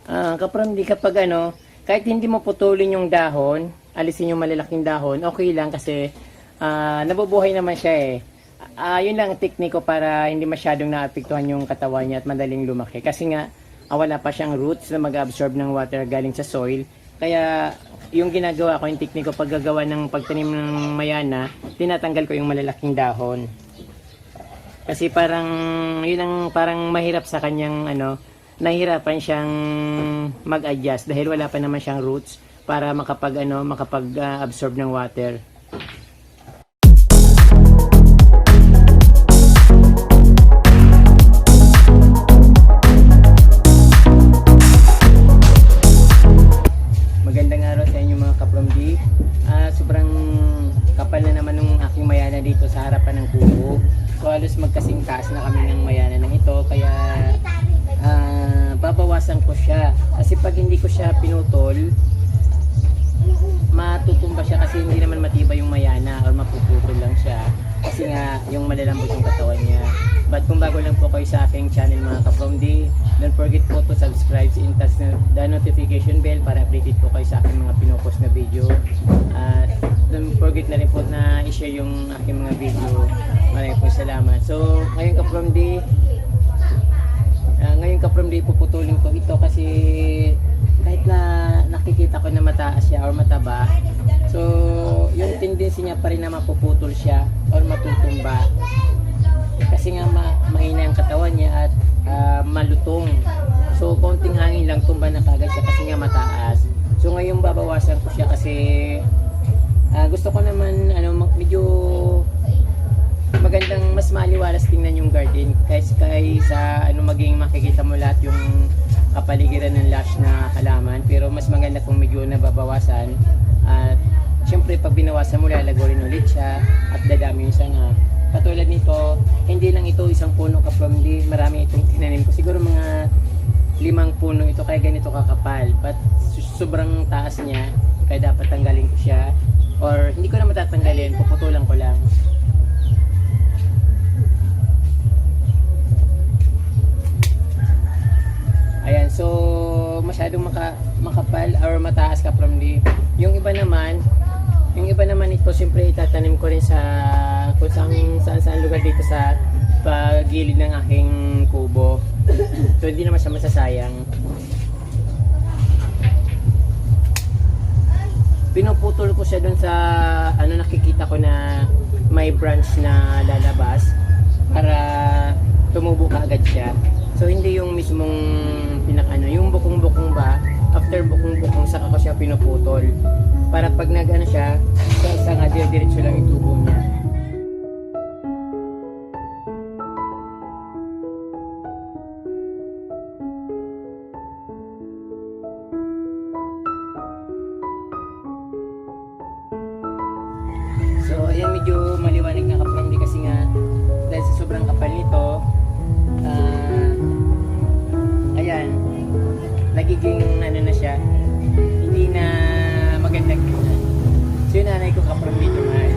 Kapramdi, kapag ano, kahit hindi mo putulin yung dahon, alisin yung malalaking dahon, okay lang kasi nabubuhay naman siya eh. Yun lang ang tekniko para hindi masyadong naapektuhan yung katawan niya at madaling lumaki. Kasi nga, wala pa siyang roots na mag-absorb ng water galing sa soil. Kaya yung ginagawa ko, yung tekniko paggagawa ng pagtanim ng mayana, tinatanggal ko yung malalaking dahon. Kasi parang, yun ang parang mahirap sa kanyang ano, nahihirapan siyang mag-adjust dahil wala pa naman siyang roots para makapag-absorb ng water. Magandang araw sa inyo mga kapromdi. Sobrang kapal na naman ng aking mayana dito sa harapan ng kubo. So halos magkasing taas na kami ng mayana ng ito, kaya babawasan ko siya. Kasi pag hindi ko siya pinutol, matutumba siya kasi hindi naman matibay yung mayana or mapuputol lang siya. Kasi nga yung malalambot yung katawan niya. But kung bago lang po kayo sa aking channel mga kapromdi, don't forget po to subscribe and touch the notification bell para updated po kayo sa aking mga pinopost na video. At don't forget na rin po na i-share yung aking mga video. Maraming po salamat. So ngayon kapromdi, puputulin ko ito kasi kahit na nakikita ko na mataas siya or mataba, so yung tendency niya pa rin na mapuputol siya or matutumba kasi nga mahina yung katawan niya at malutong. So konting hangin lang tumba na kagad siya kasi nga mataas. So ngayon babawasan ko siya kasi gusto ko naman medyo magandang, mas maliwalas tingnan yung garden kaysa maging makikita mo lahat yung kapaligiran ng lush na halaman, pero mas maganda kung medyo nababawasan. At syempre pag binawasan mo, lalago rin ulit siya at dadami yung sanga. Katulad nito, hindi lang ito isang puno kapromdi, marami itong tinanim ko, siguro mga 5 puno ito, kaya ganito kakapal. But sobrang taas niya, kaya dapat tanggalin ko siya, or hindi ko na matatanggalin, puputulan ko lang. Ayan, so masyadong makapal or mataas kapromdi. Yung iba naman ito, siyempre itatanim ko rin sa kung saan lugar dito sa pagilid ng aking kubo. So hindi naman siya masasayang. Pinuputol ko siya dun sa nakikita ko na may branch na lalabas para tumubo kaagad siya. So hindi yung mismong yung bukong-bukong ba, after bukong-bukong saka ko siya pinuputol. Para pag siya, sa nga diretso lang itubo niya. So ayan, medyo maliwanag na kapromdi kasi nga dahil sa sobrang kapal nito, ayan, nagiging na siya, hindi na magandang tingnan. So yung nanay ko kapromdi mahal.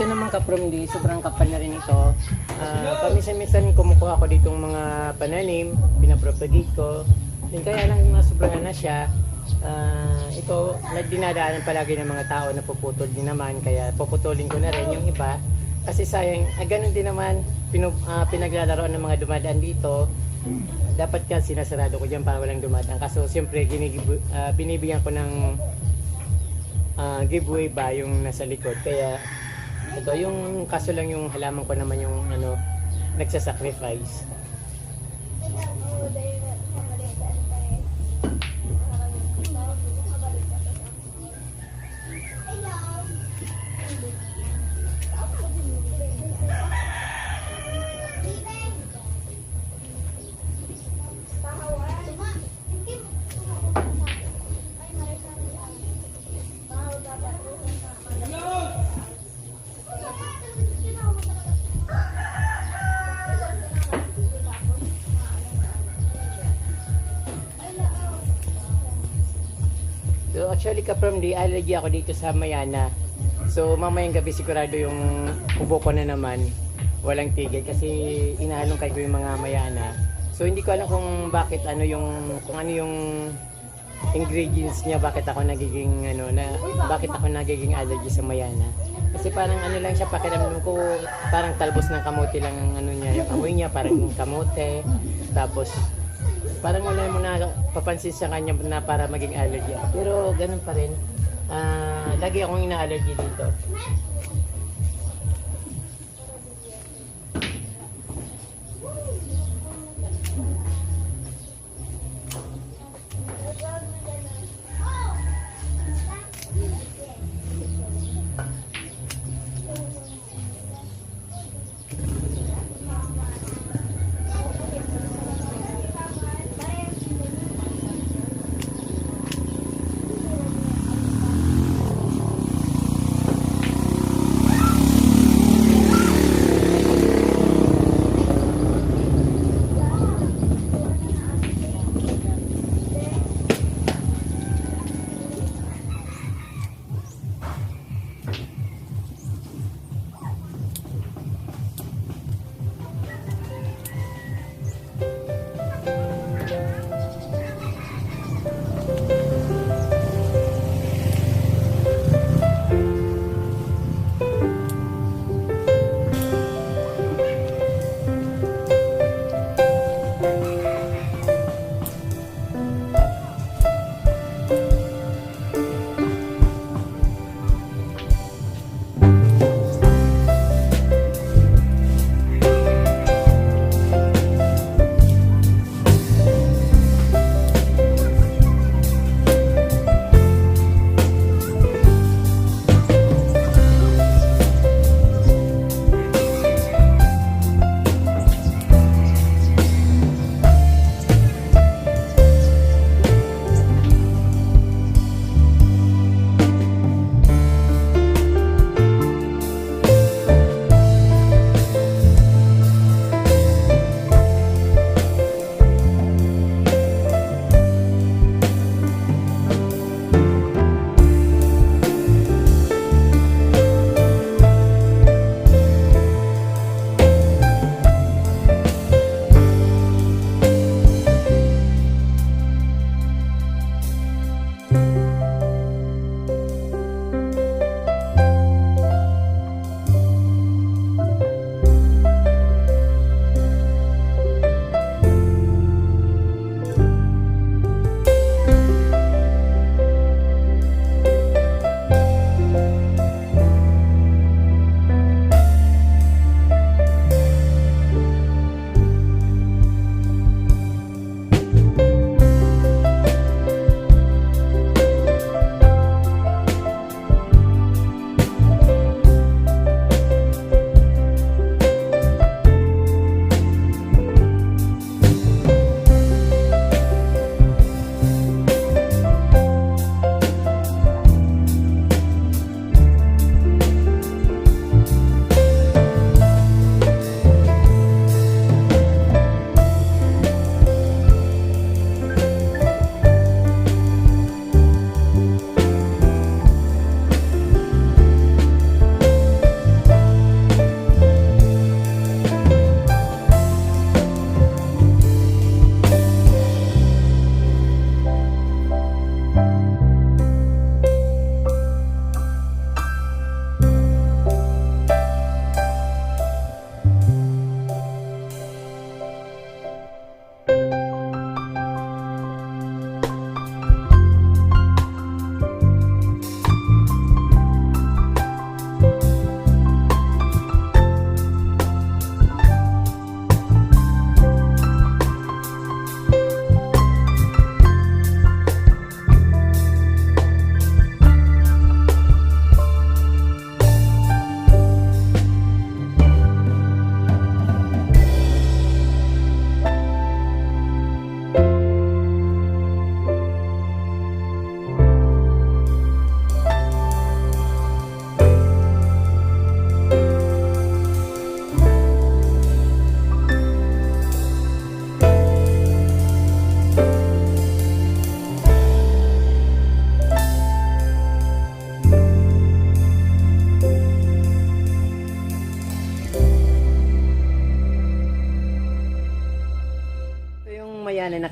ito naman kaprom di, sobrang kapal na rin ito. Paminsan-minsan kumukuha ko ditong mga pananim, pinapropagate ko. Then kaya lang sobrang na siya. Ito, dinadaanan palagi ng mga tao na puputol din naman, kaya puputulin ko na rin yung iba. Kasi sayang, ganun din naman, pinaglalaroan ng mga dumadaan dito. Dapat ka sinasarado ko dyan para walang dumadaan. Kaso siyempre, binibigyan ko ng giveaway ba yung nasa likod. Kaya ito, yung kaso lang yung halaman ko naman yung nagsasacrifice. So actually kaprom di allergy ako dito sa Mayana. So mamayang gabi sigurado yung ubo ko na naman. Walang tigil kasi inahalongkay ko yung mga Mayana. So hindi ko alam kung bakit kung ano yung ingredients niya, bakit ako nagiging allergy sa Mayana. Kasi parang lang siya, pakiramdam ko parang talbos ng kamote lang ang niya, yung amoy niya parang kamote. Tapos parang wala mo na papansin sa kanya na para maging allergy ako. Pero ganun pa rin. Lagi akong ina-allergy dito.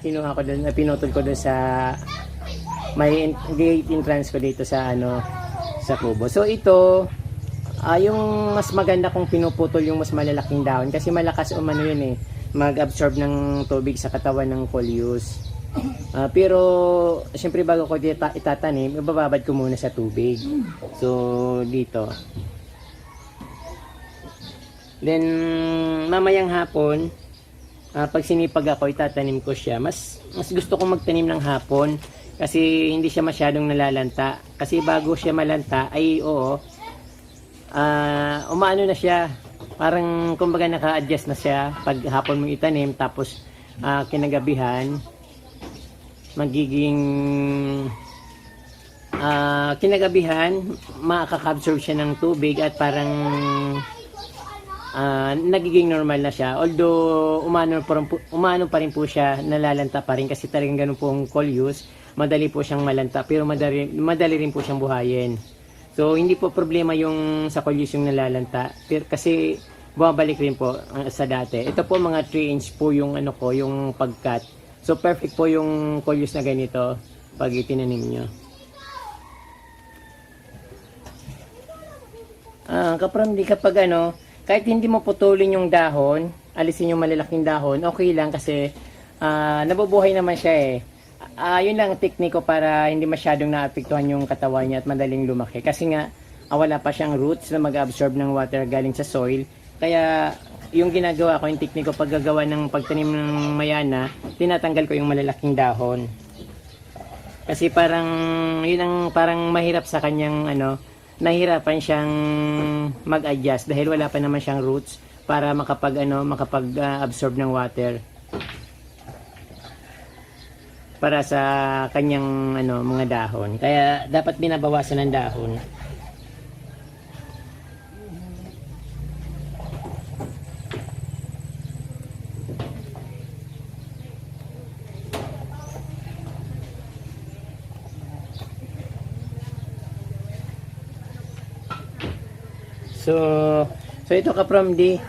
kinuha ko doon, pinutol ko doon sa may gate entrance ko dito sa sa kubo. So ito, yung mas maganda kung pinuputol yung mas malalaking dahon kasi malakas yun mag-absorb ng tubig sa katawan ng coleus. Pero syempre bago ko itatanim, ibababad ko muna sa tubig. So dito. Then mamayang hapon, pag sinipag ako, itatanim ko siya. Mas gusto kong magtanim ng hapon kasi hindi siya masyadong nalalanta. Kasi bago siya malanta ay umaano na siya. Parang kumbaga naka-adjust na siya pag hapon mong itanim, tapos kinagabihan magiging makaka-absorb siya ng tubig at parang nagiging normal na siya. Although umano pa rin po siya, nalalanta pa rin kasi talagang ganun pong coleus, madali po siyang malanta pero madali rin po siyang buhayin. So hindi po problema yung sa coleus yung nalalanta, pero kasi bumabalik rin po sa dati. Ito po mga 3 inch po yung yung pagkat. So perfect po yung coleus na ganito pag itinanim nyo. Kapramdi, kapag kahit hindi mo putulin yung dahon, alisin yung malalaking dahon, okay lang kasi nabubuhay naman siya yun lang tekniko para hindi masyadong naapektuhan yung katawan niya at madaling lumaki. Kasi nga, wala pa siyang roots na mag-absorb ng water galing sa soil. Kaya, yung ginagawa ko, yung tekniko paggagawa ng pagtanim ng mayana, tinatanggal ko yung malalaking dahon. Kasi parang, yun ang parang mahirap sa kanyang, nahirapan siyang mag-adjust dahil wala pa naman siyang roots para makapag-absorb ng water. Para sa kanyang mga dahon. Kaya dapat binabawasan ng dahon. So ito kapramdi,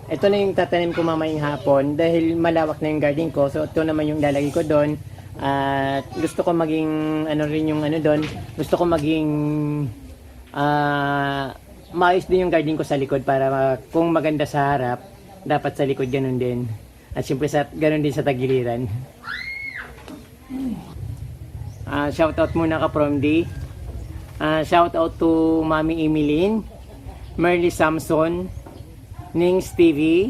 ito na yung tatanim ko mamayang hapon dahil malawak na yung garden ko. So ito naman yung lalagay ko doon. At gusto ko maging rin yung doon. Gusto ko maging maayos din yung garden ko sa likod para kung maganda sa harap, dapat sa likod ganun din. At syempre ganun din sa tagiliran. Shout out muna ka from D. Shout out to Mami Emeline, Merly Samson, Nings TV,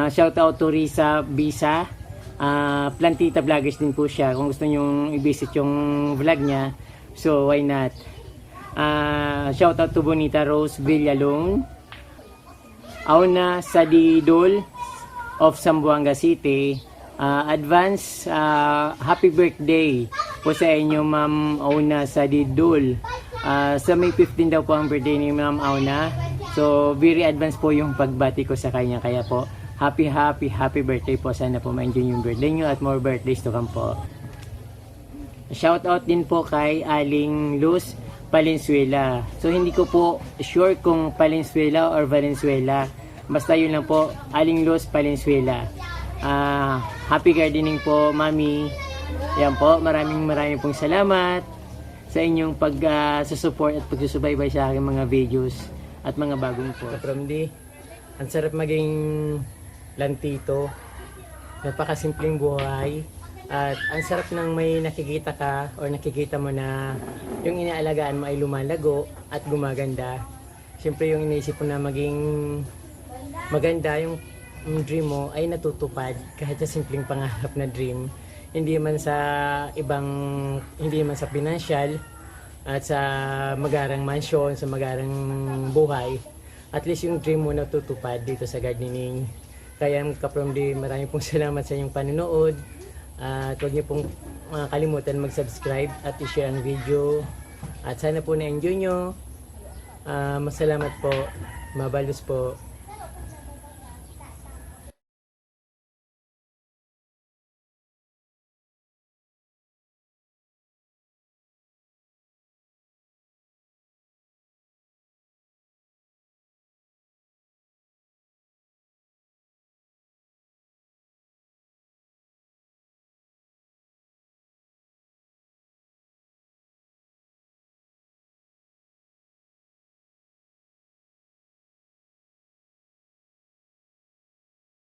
shout out to Risa Bisa, Plantita Vloggers din po siya. Kung gusto nyong i-visit yung vlog niya, so why not. Shout out to Bonita Rose Villalone, Auna Sadidol of Zamboanga City. Advance happy birthday po sa inyo Ma'am Auna Sadidol. Sa May 15 daw po ang birthday ni Ma'am Auna. So, very advanced po yung pagbati ko sa kanya. Kaya po, happy birthday po. Sana po ma-enjoy yung birthday nyo at more birthdays to come po. Shout out din po kay Aling Luz Valenzuela. So, hindi ko po sure kung Valenzuela or Valenzuela. Basta yun lang po, Aling Luz Valenzuela. Happy gardening po, Mami. Yan po, maraming pong salamat sa inyong pag-support at pagsusubaybay sa aking mga videos at mga bagong po. From D, ang sarap maging lantito. Napakasimpleng buhay. At ang sarap nang may nakikita ka or nakikita mo na yung inaalagaan mo ay lumalago at gumaganda. Siyempre yung iniisip mo na maging maganda yung dream mo ay natutupad kahit sa simpleng pangarap na dream. Hindi man sa financial at sa magarang mansion, sa magarang buhay, at least yung dream mo natutupad dito sa gardening. Kaya ka-from D, maraming pong salamat sa inyong panonood at huwag niyo pong kalimutan mag-subscribe at i-share ang video at sana po na-enjoy nyo. Masalamat po, mabalos po.